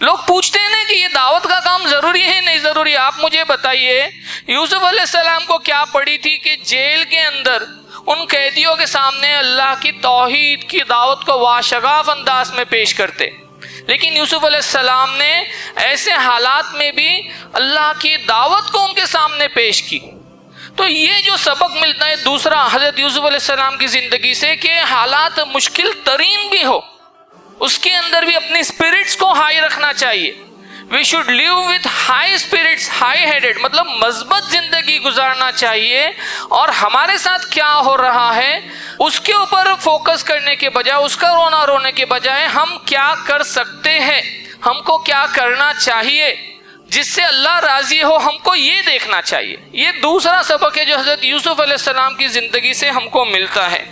लोग पूछते हैं ना कि ये दावत का काम जरूरी है नहीं जरूरी। आप मुझे बताइए, यूसुफ अलैहिस्सलाम को क्या पड़ी थी कि जेल के अंदर उन कैदियों के सामने अल्लाह की तौहीद की दावत को वाशगाफ अंदाज में पेश करते, लेकिन यूसुफ अलैहिस्सलाम ने ऐसे हालात में भी अल्लाह की दावत को उनके सामने पेश की। तो ये जो सबक मिलता है दूसरा हजरत यूसुफ अलैहिस्सलाम की जिंदगी से कि हालात मुश्किल तरीन भी हो, उसके अंदर भी अपनी स्पिरिट्स को हाई रखना चाहिए। We should live with high spirits, high headed, मतलब मजबूत जिंदगी गुजारना चाहिए। और हमारे साथ क्या हो रहा है उसके ऊपर फोकस करने के बजाय, उसका रोने के बजाय हम क्या कर सकते हैं, हमको क्या करना चाहिए जिससे अल्लाह राजी हो, हमको ये देखना चाहिए। ये दूसरा सबक है जो हजरत यूसुफ अलैहिस्सलाम की जिंदगी से हमको मिलता है।